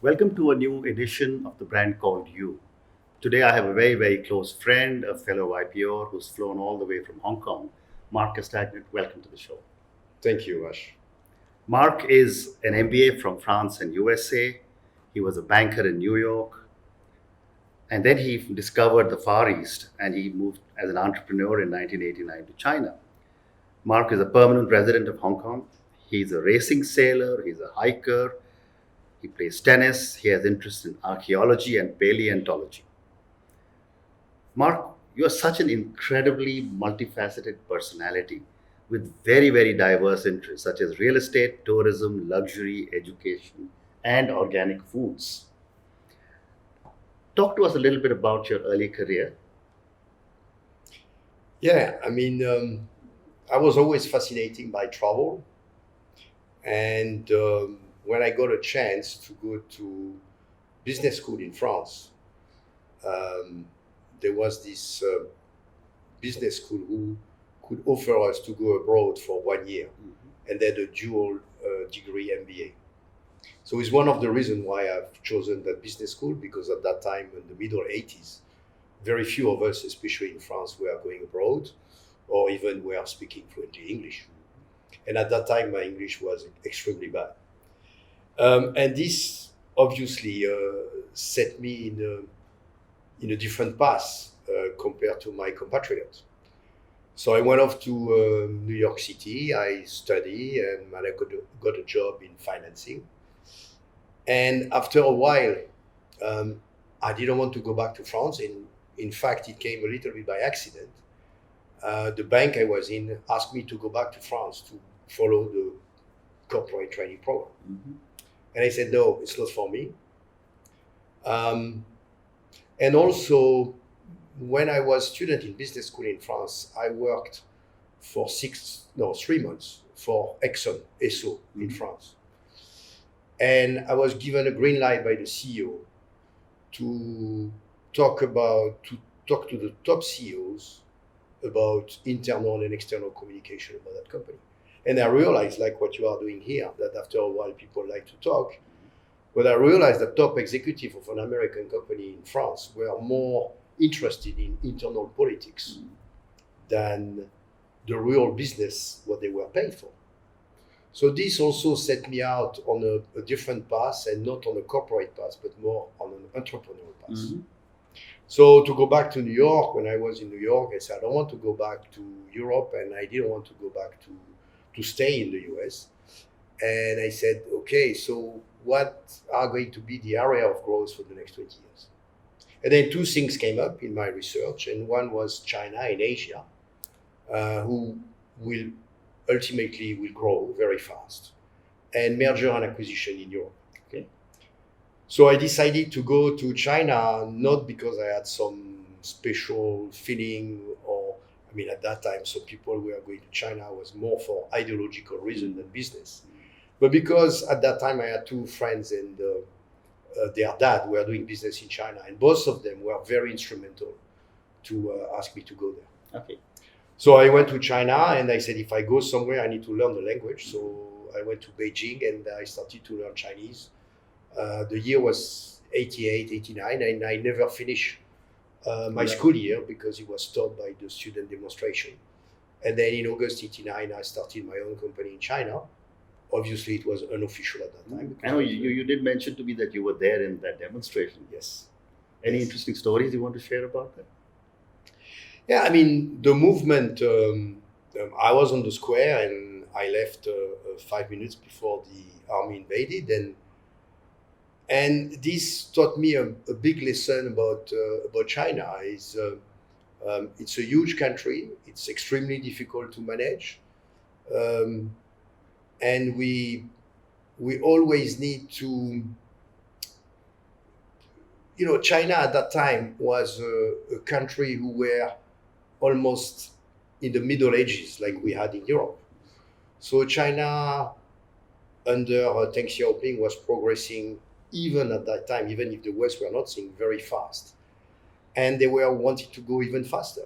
Welcome to a new edition of the brand called You. Today I have a very, very close friend, a fellow IPO who's flown all the way from Hong Kong, Marc Castagnet. Welcome to the show. Thank you, Ash. Marc is an MBA from France and USA. He was a banker in New York, and then he discovered the Far East and he moved as an entrepreneur in 1989 to China. Marc is a permanent resident of Hong Kong. He's a racing sailor, he's a hiker, he plays tennis, he has interest in archaeology and paleontology. Mark, you are such an incredibly multifaceted personality with very, very diverse interests such as real estate, tourism, luxury, education, and organic foods. Talk to us a little bit about your early career. Yeah, I was always fascinated by travel, and when I got a chance to go to business school in France, um, there was this business school who could offer us to go abroad for 1 year, and then a dual degree MBA. So it's one of the reasons why I've chosen that business school because at that time in the middle 80s, very few of us, especially in France, were going abroad or even were speaking fluently English. And at that time, my English was extremely bad. And this obviously set me in a different path compared to my compatriots. So I went off to New York City. I studied and I got a job in financing. And after a while, I didn't want to go back to France. In fact, it came a little bit by accident. The bank I was in asked me to go back to France to follow the corporate training program. And I said, no, it's not for me. And also, when I was student in business school in France, I worked for 3 months for Exxon, Esso in France. And I was given a green light by the CEO to talk to the top CEOs about internal and external communication about that company. And I realized, like what you are doing here, that after a while people like to talk. But I realized that top executive of an American company in France were more interested in internal politics than the real business, what they were paid for. So this also set me out on a different path and not on a corporate path, but more on an entrepreneurial path. So to go back to New York, when I was in New York, I said, I don't want to go back to Europe and I didn't want to go back to stay in the US. And I said, okay, so what are going to be the area of growth for the next 20 years? And then two things came up in my research, and one was China and Asia, who will ultimately will grow very fast, and merger and acquisition in Europe. Okay. So I decided to go to China, not because I had some special feeling at that time, some people who were going to China was more for ideological reason than business. But because at that time I had two friends and their dad were doing business in China, and both of them were very instrumental to ask me to go there. Okay. So I went to China and I said, if I go somewhere, I need to learn the language. So I went to Beijing and I started to learn Chinese. The year was 88, 89, and I never finished my school year because it was stopped by the student demonstration. And then in August 89, I started my own company in China. Obviously, it was unofficial at that time. I know you did mention to me that you were there in that demonstration. Yes. Any interesting stories you want to share about that? Yeah, the movement, I was on the square and I left 5 minutes before the army invaded. And this taught me a big lesson about China. It's a huge country. It's extremely difficult to manage. And we always need to, China at that time was a country who were almost in the Middle Ages like we had in Europe. So China under Deng Xiaoping was progressing even at that time, even if the West were not seeing very fast. And they were wanting to go even faster.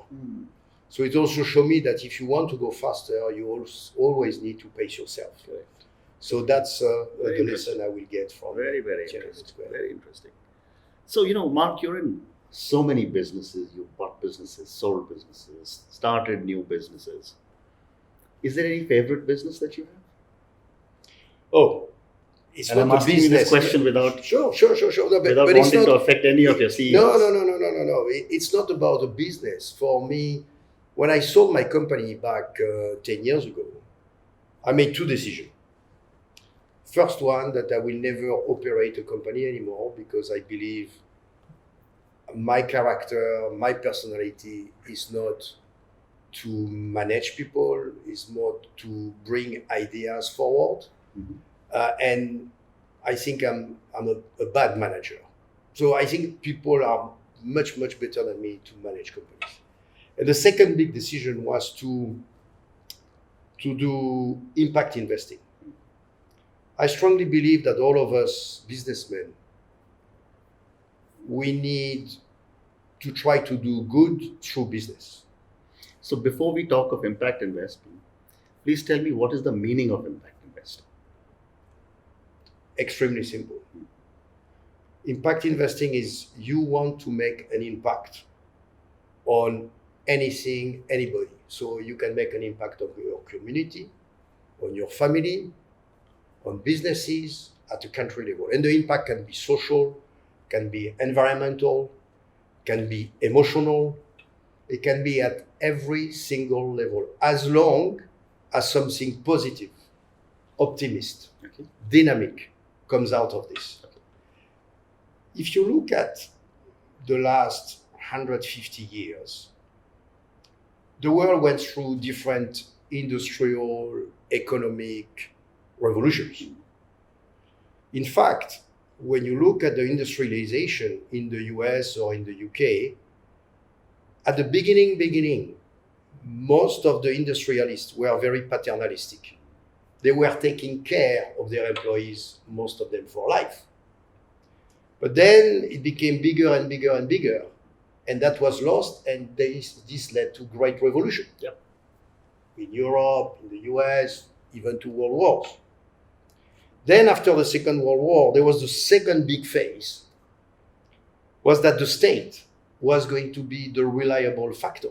So it also showed me that if you want to go faster, you always need to pace yourself. Correct. So that's Very the lesson I will get from Very, very Tiananmen interesting. Square. Very interesting. So, Mark, you're in so many businesses. You've bought businesses, sold businesses, started new businesses. Is there any favorite business that you have? Oh, it's And not I'm the asking you business. this question without Sure. No, without but it's wanting to not. affect any of your CEOs. No. It's not about the business. For me, when I sold my company back 10 years ago, I made two decisions. First one, that I will never operate a company anymore because I believe my character, my personality is not to manage people, is more to bring ideas forward. Mhm. And I think I'm a bad manager. So I think people are much better than me to manage companies. And the second big decision was to do impact investing. I strongly believe that all of us businessmen, we need to try to do good through business. So, before we talk of impact investing, please tell me what is the meaning of impact investing? Extremely simple. Impact investing is you want to make an impact on anything, anybody. So you can make an impact on your community, on your family, on businesses, at a country level. And the impact can be social, can be environmental, can be emotional. It can be at every single level, as long as something positive, optimist, Okay. dynamic comes out of this. If you look at the last 150 years, the world went through different industrial, economic revolutions. In fact, when you look at the industrialization in the US or in the UK, at the beginning, most of the industrialists were very paternalistic. They were taking care of their employees, most of them for life. But then it became bigger and bigger, and that was lost, and this led to great revolution. Yep. In Europe, in the US, even to world wars. Then after the Second World War, there was the second big phase, was that the state was going to be the reliable factor.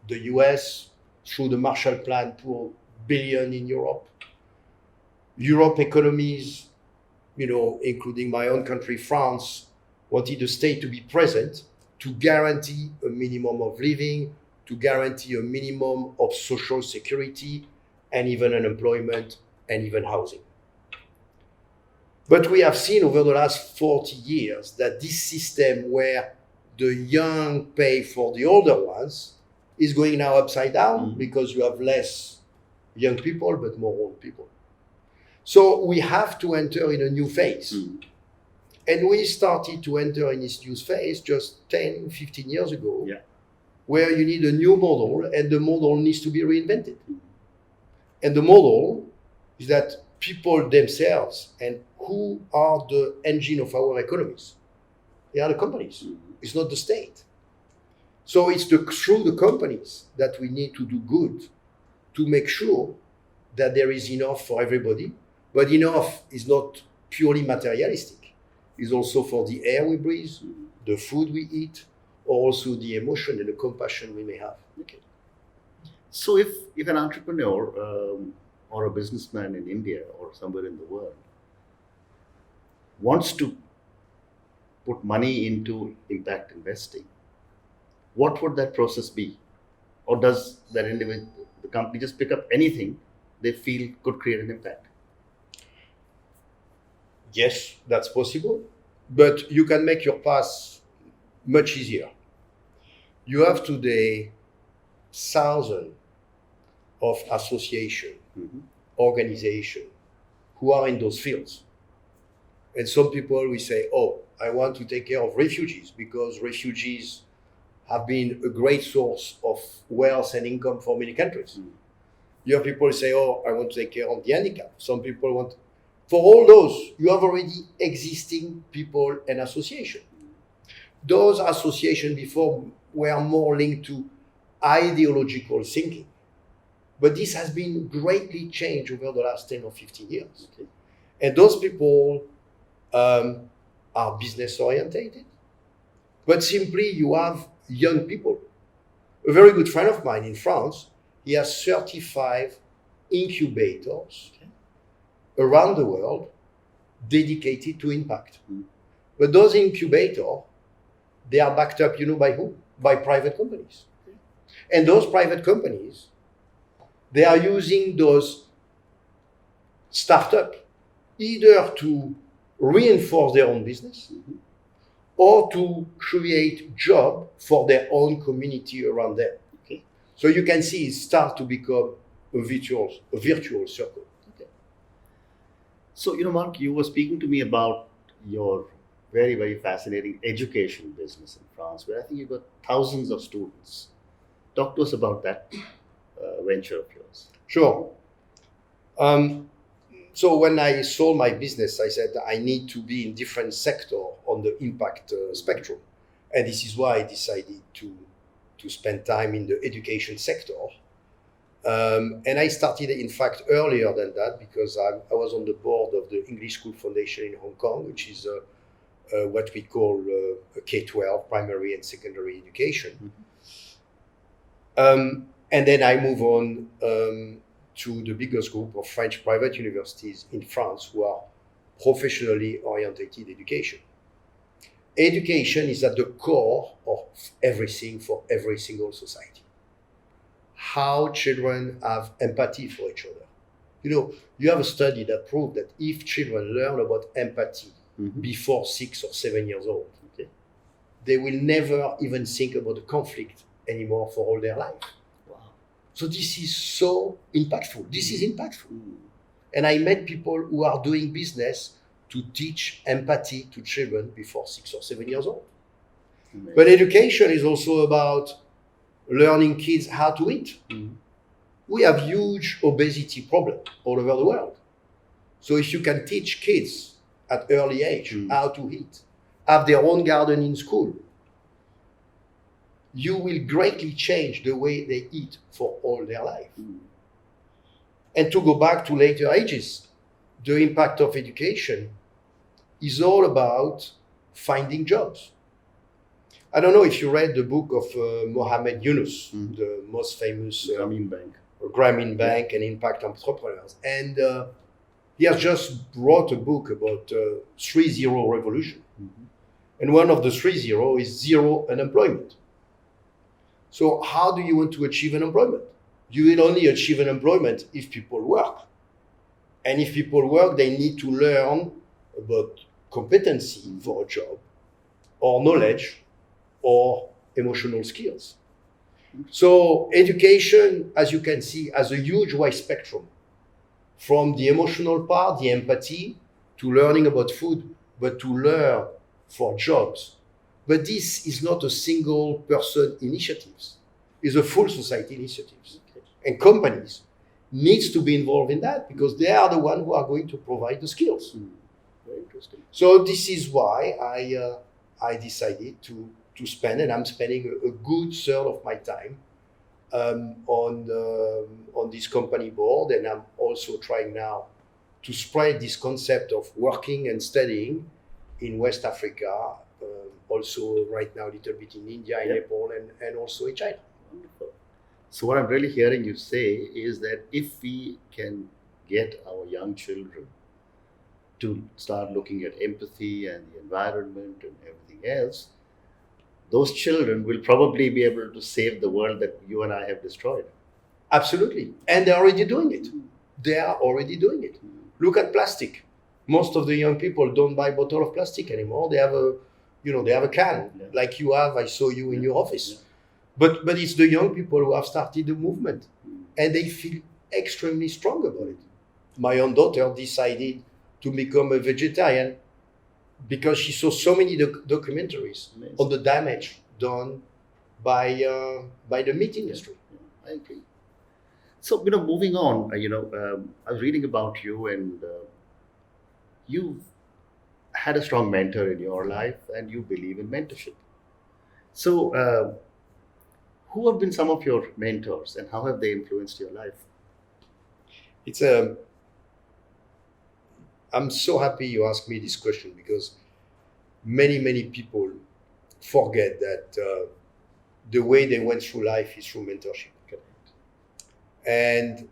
The US, through the Marshall Plan, poured billion in Europe. Europe economies, including my own country, France, wanted the state to be present to guarantee a minimum of living, to guarantee a minimum of social security, and even unemployment, and even housing. But we have seen over the last 40 years that this system where the young pay for the older ones is going now upside down because you have less young people but more old people. So we have to enter in a new phase. And we started to enter in this new phase just 10, 15 years ago, where you need a new model, and the model needs to be reinvented. And the model is that people themselves, and who are the engine of our economies? They are the companies. It's not the state. So it's through the companies that we need to do good, to make sure that there is enough for everybody. But enough is not purely materialistic. It's also for the air we breathe, the food we eat, or also the emotion and the compassion we may have. Okay. So if an entrepreneur or a businessman in India or somewhere in the world wants to put money into impact investing, what would that process be? Or does that individual, the company, just pick up anything they feel could create an impact? Yes, that's possible, but you can make your path much easier. You have today thousands of associations, organizations who are in those fields. And some people will say, oh, I want to take care of refugees because refugees have been a great source of wealth and income for many countries. You have people say, oh, I want to take care of the handicapped. Some people want. For all those, you have already existing people and associations. Those associations before were more linked to ideological thinking. But this has been greatly changed over the last 10 or 15 years. Okay. And those people are business orientated. But simply you have young people. A very good friend of mine in France, he has 35 incubators around the world dedicated to impact. But those incubators, they are backed up, by who? By private companies. And those private companies, they are using those startups either to reinforce their own business or to create job for their own community around them. Okay. So you can see it start to become a virtual circle. Okay. So, Marc, you were speaking to me about your very, very fascinating education business in France, where I think you've got thousands of students. Talk to us about that venture of yours. Sure. So when I sold my business, I said I need to be in different sector on the impact spectrum. And this is why I decided to spend time in the education sector. And I started, in fact, earlier than that, because I was on the board of the English School Foundation in Hong Kong, which is what we call K-12, primary and secondary education. And then I move on to the biggest group of French private universities in France who are professionally oriented education. Education is at the core of everything for every single society. How children have empathy for each other. You have a study that proved that if children learn about empathy before 6 or 7 years old, they will never even think about the conflict anymore for all their life. So this is so impactful. This is impactful. And I met people who are doing business to teach empathy to children before 6 or 7 years old. Amazing. But education is also about learning kids how to eat. We have huge obesity problem all over the world. So if you can teach kids at early age how to eat, have their own garden in school, you will greatly change the way they eat for all their life. And to go back to later ages, the impact of education is all about finding jobs. I don't know if you read the book of Mohammed Yunus, the most famous Grameen Bank and impact entrepreneurs. And he has just wrote a book about 3-0 revolution. And one of the 3-0 is zero unemployment. So how do you want to achieve unemployment? You will only achieve unemployment if people work. And if people work, they need to learn about competency for a job, or knowledge, or emotional skills. So education, as you can see, has a huge wide spectrum, from the emotional part, the empathy, to learning about food, but to learn for jobs. But this is not a single person initiative. It's a full society initiative. And companies needs to be involved in that because they are the ones who are going to provide the skills. Very interesting. So this is why I decided to spend, and I'm spending a good third of my time on this company board, and I'm also trying now to spread this concept of working and studying in West Africa, also right now a little bit in India, in Nepal, and also in China. Wonderful. So what I'm really hearing you say is that if we can get our young children to start looking at empathy and the environment and everything else, those children will probably be able to save the world that you and I have destroyed. Absolutely. And they're already doing it. They are already doing it. Look at plastic. Most of the young people don't buy a bottle of plastic anymore. They have a can, like you have. I saw you in your office. But it's the young people who have started the movement, and they feel extremely strong about it. My own daughter decided to become a vegetarian because she saw so many documentaries on the damage done by the meat industry. I agree. So, moving on, I was reading about you, and you've had a strong mentor in your life, and you believe in mentorship. So, who have been some of your mentors, and how have they influenced your life? It's a. I'm so happy you asked me this question because many people forget that the way they went through life is through mentorship. And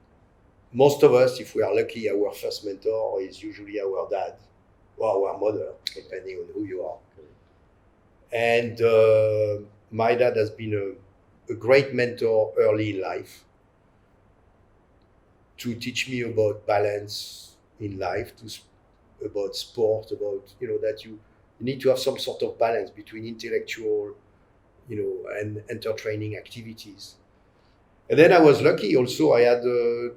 most of us, if we are lucky, our first mentor is usually our dad or our mother, depending on who you are. And my dad has been a great mentor early in life to teach me about balance in life, about sport, about that you need to have some sort of balance between intellectual, and entertaining activities. And then I was lucky also. I had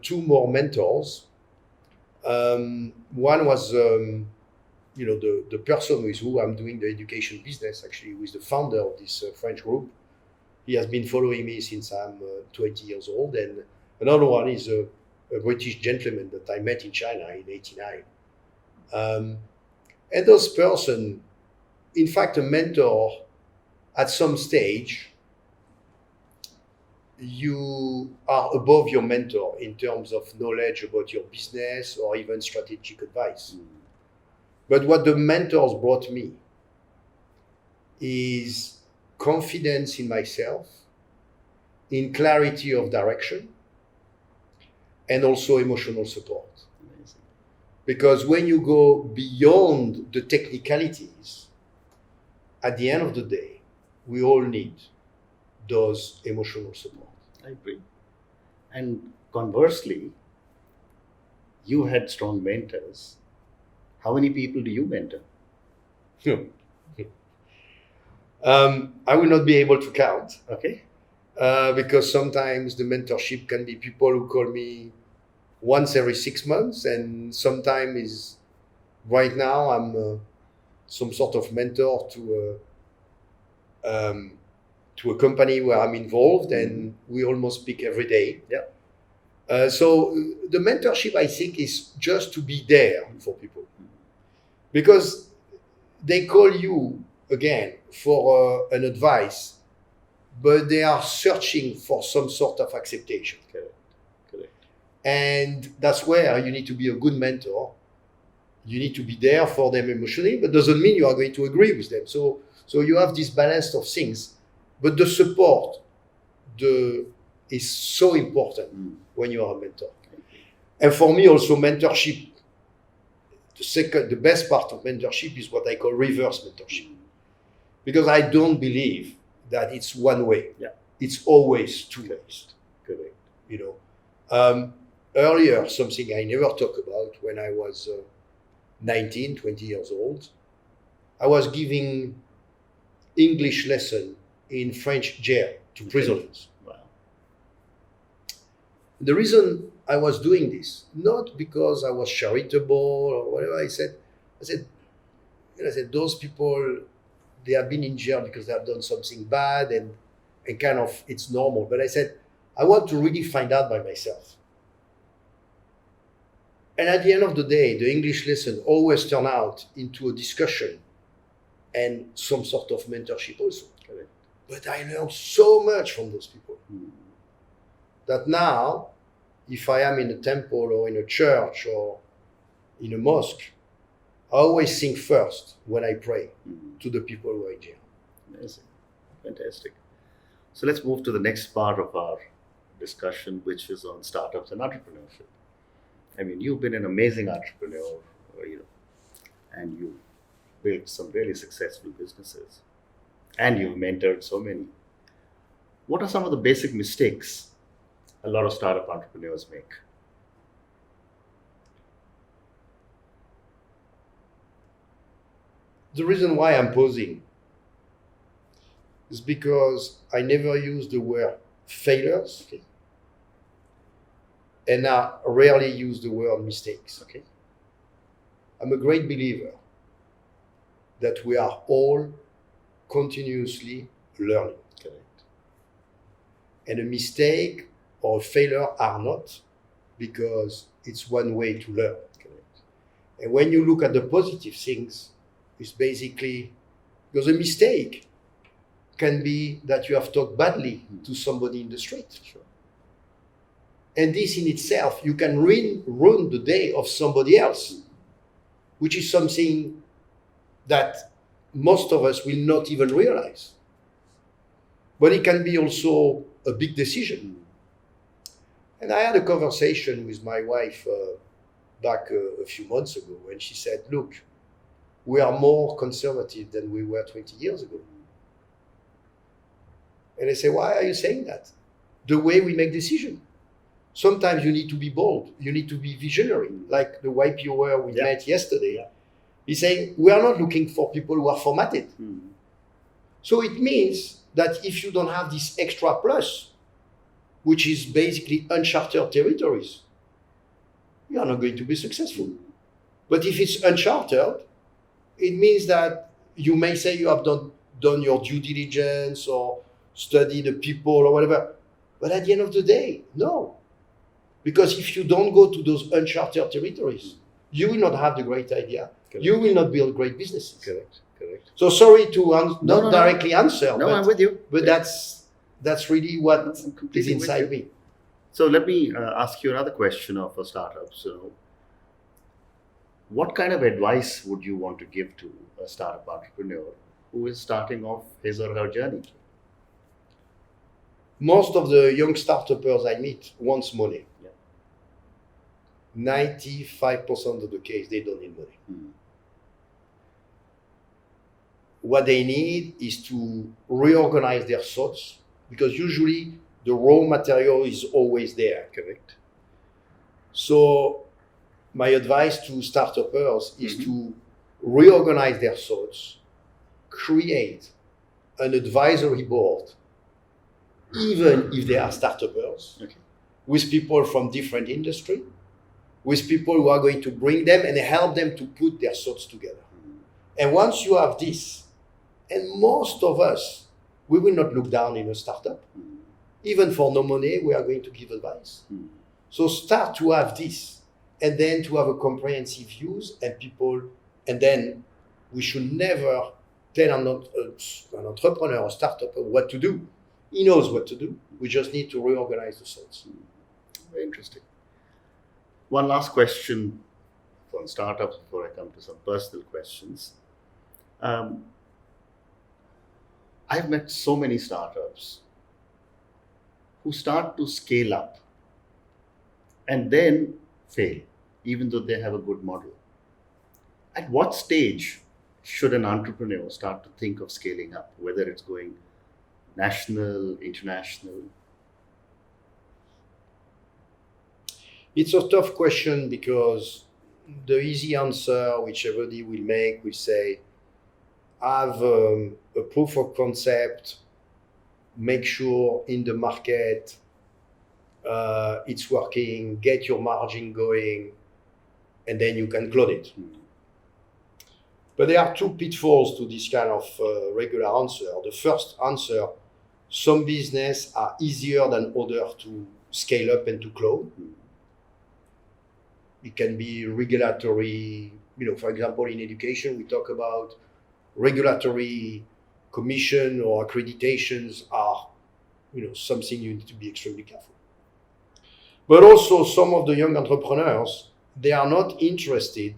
two more mentors. One was, the person with who I'm doing the education business, actually, who is the founder of this French group. He has been following me since I'm 20 years old. And another one is a British gentleman that I met in China in '89. And those person, in fact, a mentor at some stage, you are above your mentor in terms of knowledge about your business or even strategic advice. But what the mentors brought me is confidence in myself, in clarity of direction, and also emotional support. Amazing. Because when you go beyond the technicalities, at the end of the day, we all need those emotional support. I agree. And conversely, you had strong mentors. How many people do you mentor? I will not be able to count Okay. because sometimes the mentorship can be people who call me once every 6 months, and sometimes is right now I'm some sort of mentor to a company where I'm involved, and we almost speak every day. Yeah. So the mentorship, I think, is just to be there for people, because they call you again for an advice, but they are searching for some sort of acceptation. Correct. And that's where you need to be a good mentor. You need to be there for them emotionally, but doesn't mean you are going to agree with them. So you have this balance of things, but the support is so important when you are a mentor. And for me also, mentorship, the best part of mentorship is what I call reverse mentorship. Because I don't believe that it's one way. Yeah. It's always two ways. Correct. Earlier, something I never talk about, when I was 19, 20 years old, I was giving English lesson in French jail to prisoners. Wow. The reason I was doing this, not because I was charitable or whatever, I said, those people, they have been in jail because they have done something bad, and kind of it's normal. But I said, I want to really find out by myself. And at the end of the day, the English lesson always turn out into a discussion and some sort of mentorship also. Correct. But I learned so much from those people that now, if I am in a temple or in a church or in a mosque, I always think first when I pray to the people who are in jail. Amazing. Fantastic. So let's move to the next part of our discussion, which is on startups and entrepreneurship. I mean, you've been an amazing entrepreneur, and you built some really successful businesses, and you've mentored so many. What are some of the basic mistakes a lot of startup entrepreneurs make? The reason why I'm posing is because I never use the word failures, and I rarely use the word mistakes. Okay. I'm a great believer that we are all continuously learning. Correct. And a mistake or a failure are not, because it's one way to learn. Correct. And when you look at the positive things, it's basically, because a mistake can be that you have talked badly to somebody in the street. Sure. And this in itself, you can ruin the day of somebody else, which is something that most of us will not even realize. But it can be also a big decision. And I had a conversation with my wife back a few months ago, and she said, look, we are more conservative than we were 20 years ago. And I say, why are you saying that? The way we make decisions. Sometimes you need to be bold. You need to be visionary. Like the YPOer we met yesterday. Yeah. He's saying, we are not looking for people who are formatted. So it means that if you don't have this extra plus, which is basically uncharted territories, you are not going to be successful. But if it's uncharted, it means that you may say you have done your due diligence or study the people or whatever. But at the end of the day, no. Because if you don't go to those uncharted territories, you will not have the great idea. Correct. You will not build great businesses. Correct. So sorry to not directly answer. No, I'm with you. But that's really what is inside me. So let me ask you another question of a startup. So what kind of advice would you want to give to a startup entrepreneur who is starting off his or her journey? Most of the young startuppers I meet wants money. 95% of the case, they don't need money. What they need is to reorganize their thoughts, because usually the raw material is always there. Correct. So my advice to startuppers is to reorganize their thoughts, create an advisory board, even if they are startuppers, with people from different industry, with people who are going to bring them and help them to put their thoughts together. And once you have this, and most of us, we will not look down in a startup. Even for no money, we are going to give advice. So start to have this, and then to have a comprehensive views and people, and then we should never tell an entrepreneur or startup what to do. He knows what to do. We just need to reorganize the thoughts. Very interesting. One last question for startups before I come to some personal questions. I've met so many startups who start to scale up and then fail, even though they have a good model. At what stage should an entrepreneur start to think of scaling up, whether it's going national, international? It's a tough question, because the easy answer, which everybody will make, will say, have a proof of concept, make sure in the market it's working, get your margin going, and then you can clone it. But there are two pitfalls to this kind of regular answer. The first answer, some business are easier than others to scale up and to clone. It can be regulatory, for example, in education, we talk about regulatory commission or accreditations are, something you need to be extremely careful. But also some of the young entrepreneurs, they are not interested.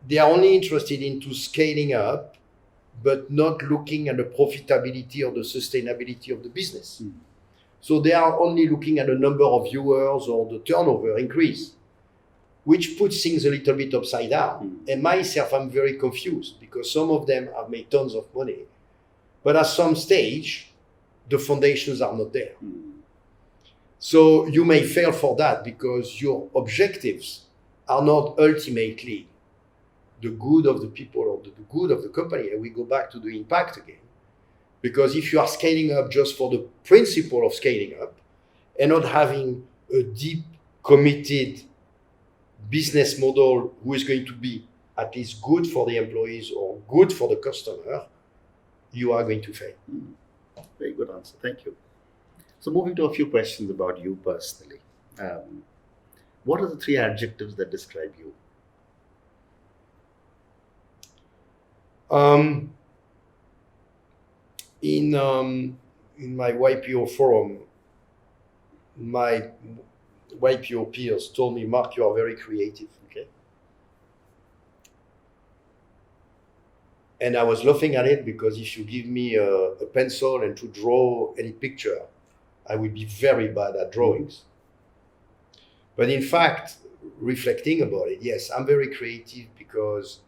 They are only interested into scaling up, but not looking at the profitability or the sustainability of the business. So they are only looking at the number of viewers or the turnover increase, which puts things a little bit upside down. And myself, I'm very confused, because some of them have made tons of money, but at some stage, the foundations are not there. So you may fail for that, because your objectives are not ultimately the good of the people or the good of the company. And we go back to the impact again. Because if you are scaling up just for the principle of scaling up and not having a deep, committed business model who is going to be at least good for the employees or good for the customer, you are going to fail. Very good answer. Thank you. So moving to a few questions about you personally. What are the 3 adjectives that describe you? In my YPO forum, my YPO peers told me, Mark, you are very creative. Okay. And I was laughing at it because if you give me a pencil and to draw any picture, I would be very bad at drawings. But in fact, reflecting about it, yes, I'm very creative because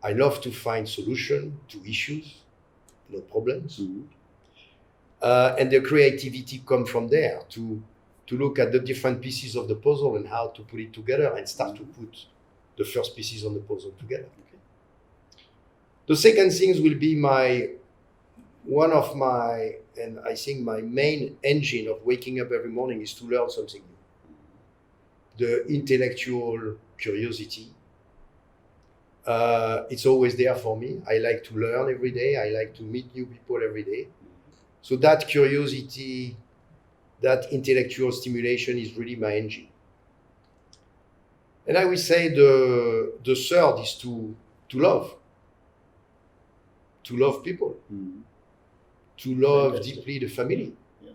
I love to find solutions to issues, no problems. And the creativity comes from there to look at the different pieces of the puzzle and how to put it together and start to put the first pieces on the puzzle together. Okay. The second things will be one of my, and I think my main engine of waking up every morning is to learn something new. The intellectual curiosity. It's always there for me. I like to learn every day. I like to meet new people every day. So that curiosity, that intellectual stimulation is really my engine. And I would say the third is to love. To love people. To love deeply the family. Yeah.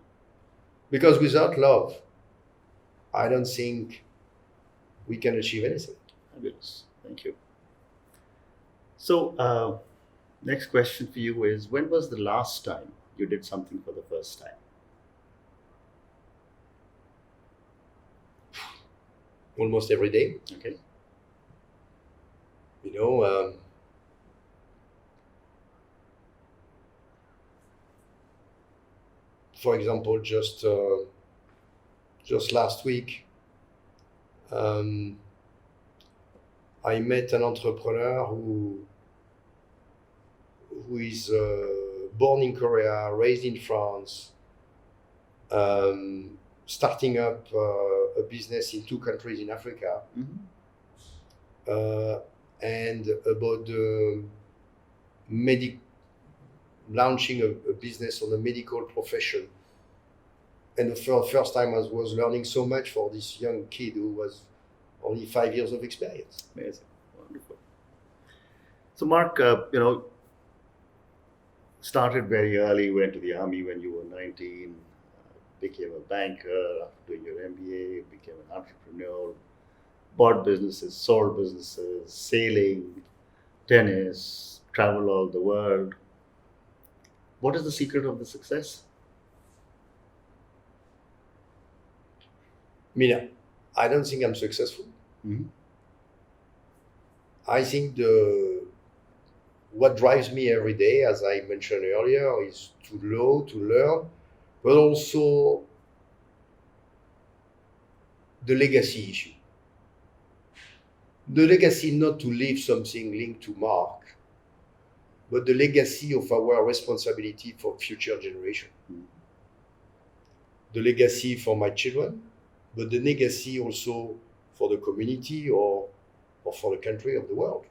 Because without love, I don't think we can achieve anything. Fabulous. Thank you. So, next question for you is, when was the last time you did something for the first time? Almost every day. Okay. You know, for example, just last week, I met an entrepreneur who is born in Korea, raised in France, starting up a business in 2 countries in Africa, and about the launching a business on the medical profession. And the first time I was learning so much for this young kid who was only 5 years of experience. Amazing. Wonderful. So, Marc, started very early, went to the army when you were 19, became a banker, after doing your MBA, became an entrepreneur, bought businesses, sold businesses, sailing, tennis, travel all the world. What is the secret of the success? Mina, I don't think I'm successful. I think what drives me every day, as I mentioned earlier, is to learn, but also the legacy issue. The legacy not to leave something linked to Marc, but the legacy of our responsibility for future generation. The legacy for my children, but the legacy also for the community or for the country of the world.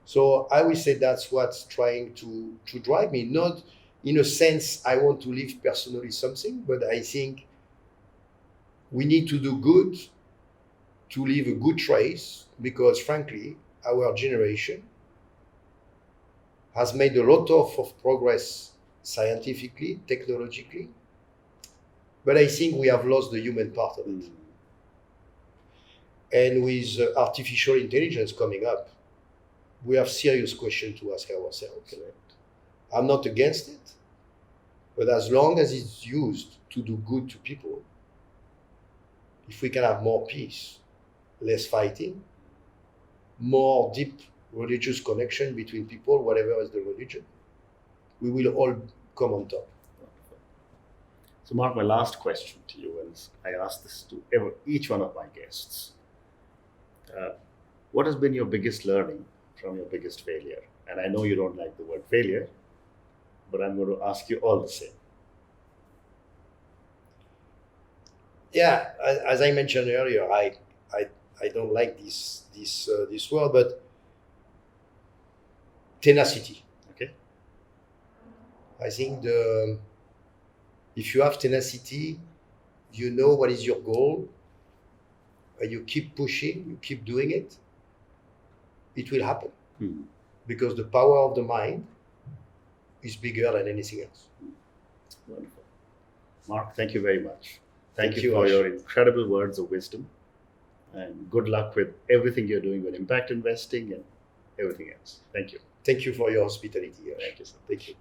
So I would say that's what's trying to drive me. Not in a sense I want to leave personally something, but I think we need to do good to leave a good trace, because frankly, our generation has made a lot of progress scientifically, technologically, but I think we have lost the human part of it. And with artificial intelligence coming up, we have serious questions to ask ourselves. Correct. I'm not against it, but as long as it's used to do good to people, if we can have more peace, less fighting, more deep religious connection between people, whatever is the religion, we will all come on top. So, Marc, my last question to you, and I ask this to each one of my guests. What has been your biggest learning from your biggest failure? And I know you don't like the word failure, but I'm going to ask you all the same. Yeah, as I mentioned earlier, I don't like this word, but tenacity. Okay. I think if you have tenacity, you know what is your goal, and you keep pushing, you keep doing it, it will happen. Because the power of the mind is bigger than anything else. Wonderful. Marc, thank you very much. Thank Thank you you, for Ash. your incredible words of wisdom. And good luck with everything you're doing with impact investing and everything else. Thank you. Thank you for your hospitality, Ash. Thank you, sir. Thank you.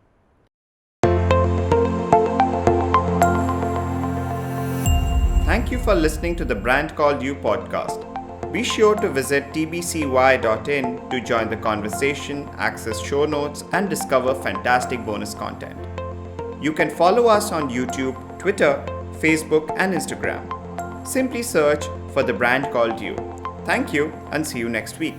Thank you for listening to the Brand Called You podcast. Be sure to visit tbcy.in to join the conversation, access show notes, and discover fantastic bonus content. You can follow us on YouTube, Twitter, Facebook, and Instagram. Simply search for the Brand Called You. Thank you and see you next week.